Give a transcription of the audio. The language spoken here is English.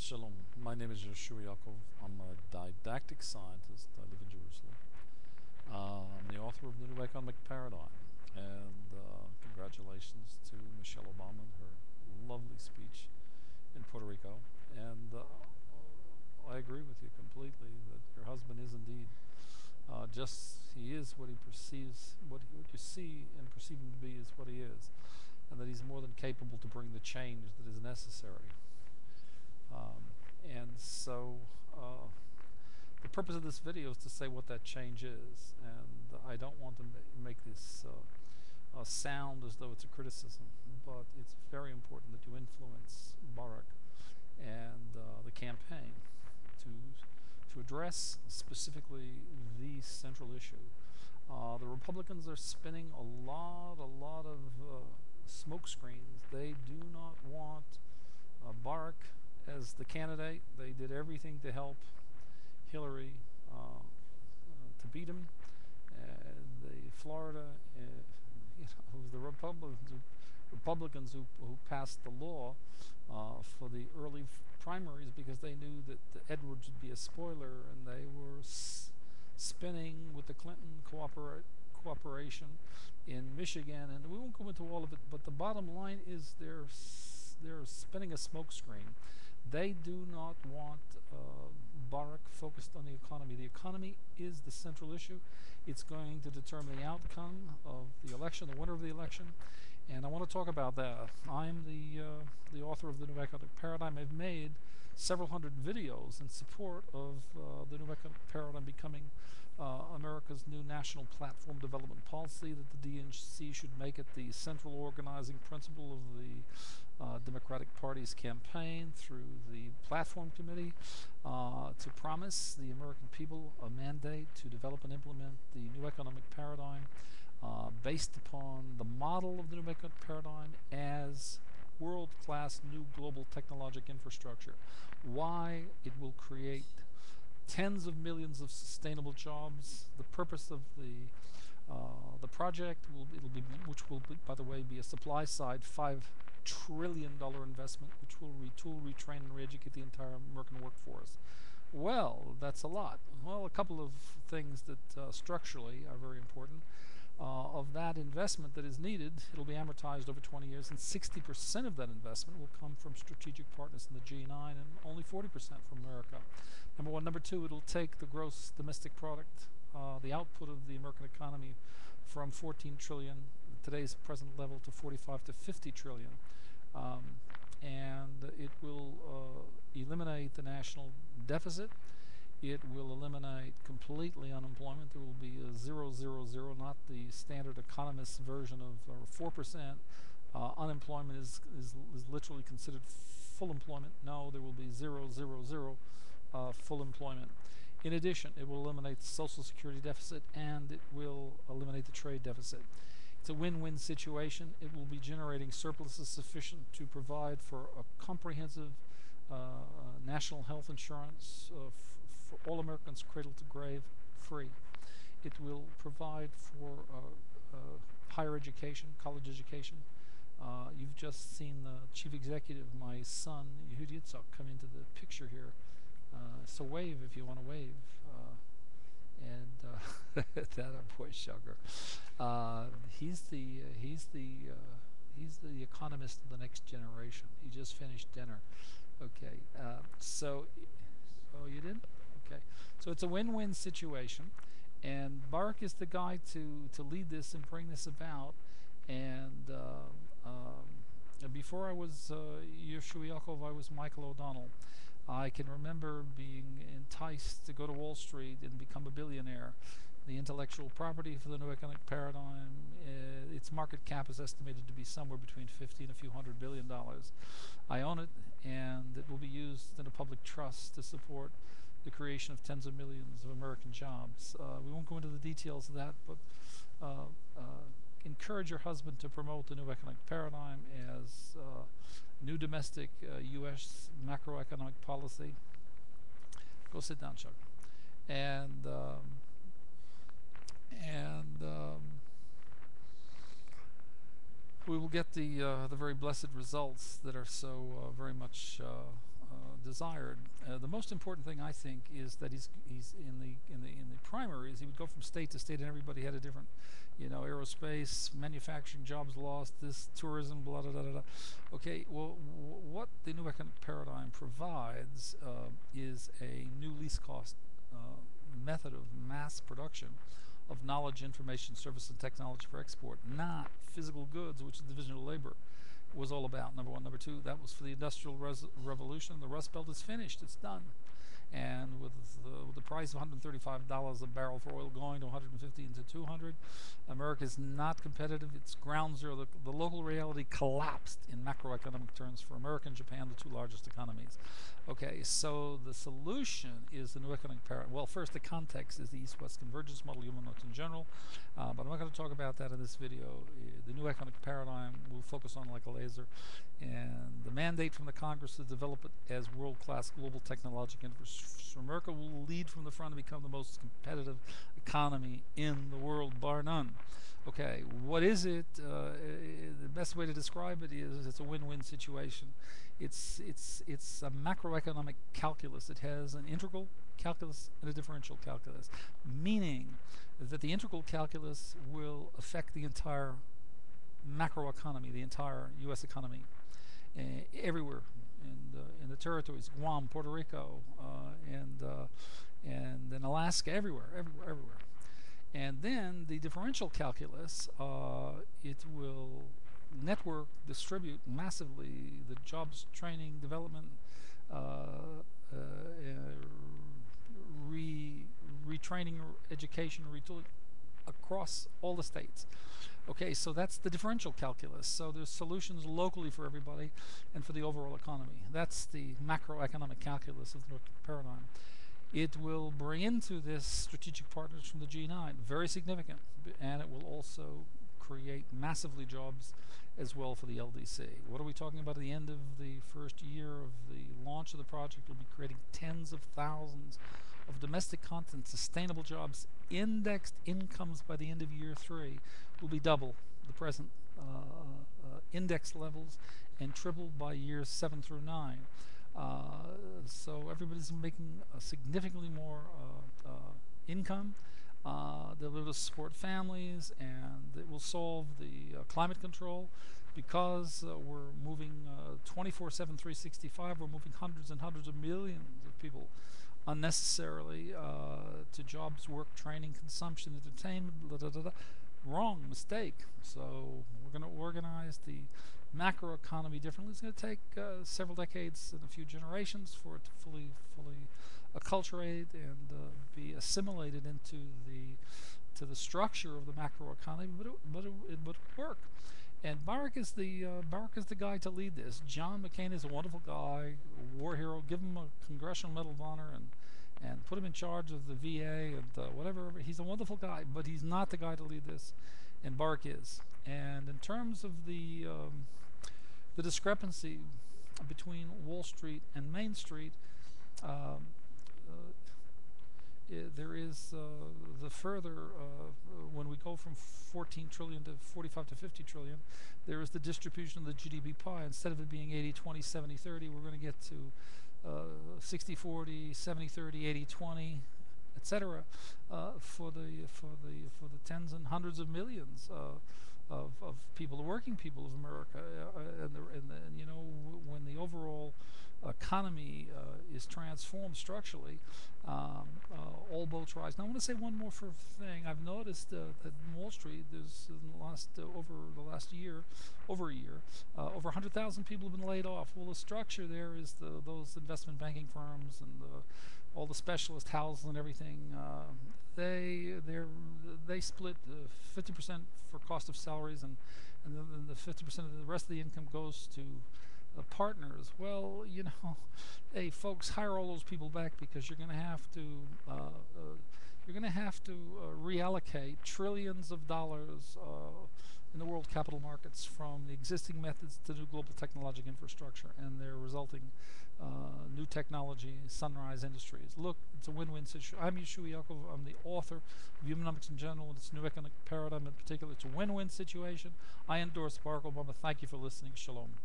Shalom. My name is Yehoshua. I'm a didactic scientist. I live in Jerusalem. I'm the author of the New Economic Paradigm. And congratulations to Michelle Obama and her lovely speech in Puerto Rico. And I agree with you completely that your husband is indeed he is what he perceives, what you see and perceive him to be is what he is. And that he's more than capable to bring the change that is necessary. And so the purpose of this video is to say what that change is, and I don't want to make this sound as though it's a criticism, but it's very important that you influence Barak and the campaign to address specifically the central issue. The Republicans are spinning a lot of smoke screens. They do not want Barak as the candidate. They did everything to help Hillary to beat him. Florida, it was the Republicans who passed the law for the early primaries because they knew that Edwards would be a spoiler, and they were spinning with the Clinton cooperation in Michigan. And we won't go into all of it, but the bottom line is they're spinning a smokescreen. They do not want Barak focused on the economy. The economy is the central issue. It's going to determine the outcome of the election, the winner of the election, and I want to talk about that. I'm the author of the New Economic Paradigm. I've made several hundred videos in support of the New Economic Paradigm becoming America's new national platform development policy, that the DNC should make it the central organizing principle of the Democratic Party's campaign through the Platform Committee, to promise the American people a mandate to develop and implement the New Economic Paradigm based upon the model of the New Economic Paradigm as world-class new global technologic infrastructure. Why? It will create tens of millions of sustainable jobs. The purpose of the project which will be, by the way, be a supply side $5 trillion investment, which will retool, retrain, and re-educate the entire American workforce. Well, that's a lot. Well, a couple of things that structurally are very important. Of that investment that is needed, it'll be amortized over 20 years, and 60% of that investment will come from strategic partners in the G9, and only 40% from America. Number one. Number two, it'll take the gross domestic product, the output of the American economy, from 14 trillion, today's present level, to 45 to 50 trillion. And it will eliminate the national deficit. It will eliminate completely unemployment. There will be a 0, 0, 0, not the standard economist version of 4%. Unemployment is literally considered full employment. No, there will be 0, 0, 0 full employment. In addition, it will eliminate the Social Security deficit, and it will eliminate the trade deficit. It's a win-win situation. It will be generating surpluses sufficient to provide for a comprehensive national health insurance for all Americans, cradle to grave, free. It will provide for higher education, college education. You've just seen the chief executive, my son, Yehushua ANSWERS, come into the picture here. So wave if you want to wave. That our boy Sugar. He's the economist of the next generation. He just finished dinner. Okay. Oh, you did? Okay. So it's a win-win situation, and Barak is the guy to lead this and bring this about. And before I was Yehoshua, I was Michael O'Donnell. I can remember being enticed to go to Wall Street and become a billionaire. The intellectual property for the New Economic Paradigm, its market cap is estimated to be somewhere between 50 and a few $100 billion. I own it, and it will be used in a public trust to support the creation of tens of millions of American jobs. We won't go into the details of that, but encourage your husband to promote the New Economic Paradigm as new domestic U.S. macroeconomic policy. Go sit down, Chuck. And we will get the very blessed results that are so very much desired. The most important thing, I think, is that he's in the primaries. He would go from state to state, and everybody had a different, aerospace, manufacturing, jobs lost, this tourism, blah blah blah blah. Okay, well, what the new economic paradigm provides is a new least cost method of mass production of knowledge, information, service, and technology for export, not physical goods, which the division of labor was all about. Number one. Number two, that was for the Industrial Revolution. The Rust Belt is finished. It's done. And with the price of $135 a barrel for oil going to 150 to 200, America is not competitive. It's ground zero. The local reality collapsed in macroeconomic terms for America and Japan, the two largest economies. Okay, so the solution is the new economic paradigm. Well, first, the context is the East-West convergence model, Humanomics in general, but I'm not going to talk about that in this video. The new economic paradigm we'll focus on like a laser, and the mandate from the Congress to develop it as world-class global technological infrastructure. America will lead from the front and become the most competitive economy in the world, bar none. Okay, what is it? The best way to describe it is it's a win-win situation. It's a macroeconomic calculus. It has an integral calculus and a differential calculus, meaning that the integral calculus will affect the entire macroeconomy, the entire U.S. economy, everywhere in the territories, Guam, Puerto Rico, and then Alaska, everywhere. And then the differential calculus, it will network, distribute massively the jobs, training, development, retraining, education, retooling across all the states. Okay, so that's the differential calculus. So there's solutions locally for everybody and for the overall economy. That's the macroeconomic calculus of the paradigm. It will bring into this strategic partners from the G9, very significant, and it will also create massively jobs as well for the LDC. What are we talking about at the end of the first year of the launch of the project? We'll be creating tens of thousands of domestic content, sustainable jobs. Indexed incomes by the end of year 3 will be double the present index levels and tripled by years 7 through 9. So everybody's making significantly more income. They'll be able to support families, and it will solve the climate control, because we're moving 24/7, 365. We're moving hundreds and hundreds of millions of people unnecessarily to jobs, work, training, consumption, entertainment, wrong, mistake. So we're going to organize the macroeconomy differently. It's going to take several decades and a few generations for it to fully acculturate and be assimilated into the structure of the macroeconomy, but it would work. And Barack is the guy to lead this. John McCain is a wonderful guy, a war hero. Give him a Congressional Medal of Honor and put him in charge of the VA and whatever. He's a wonderful guy, but he's not the guy to lead this, and Barack is. And in terms of the discrepancy between Wall Street and Main Street, there is the further, when we go from 14 trillion to 45 to 50 trillion, there is the distribution of the GDP pie. Instead of it being 80-20, 70-30, we're going to get to 60-40, 70-30, 80-20, etc. For the tens and hundreds of millions of people, the working people of America, and when the overall economy is transformed structurally, all boats rise. Now I want to say one more thing. I've noticed that in Wall Street, there's over a year, over 100,000 people have been laid off. Well, the structure there is those investment banking firms and all the specialist houses and everything. They split 50% for cost of salaries, and then the 50% of the rest of the income goes to partners. Well, hey folks, hire all those people back, because you're going to have to reallocate trillions of dollars in the world capital markets from the existing methods to new global technological infrastructure and their resulting new technology, sunrise industries. Look, it's a win-win situation. I'm Yehoshua Yaakov. I'm the author of Humanomics in general and its new economic paradigm in particular. It's a win-win situation. I endorse Barack Obama. Thank you for listening. Shalom.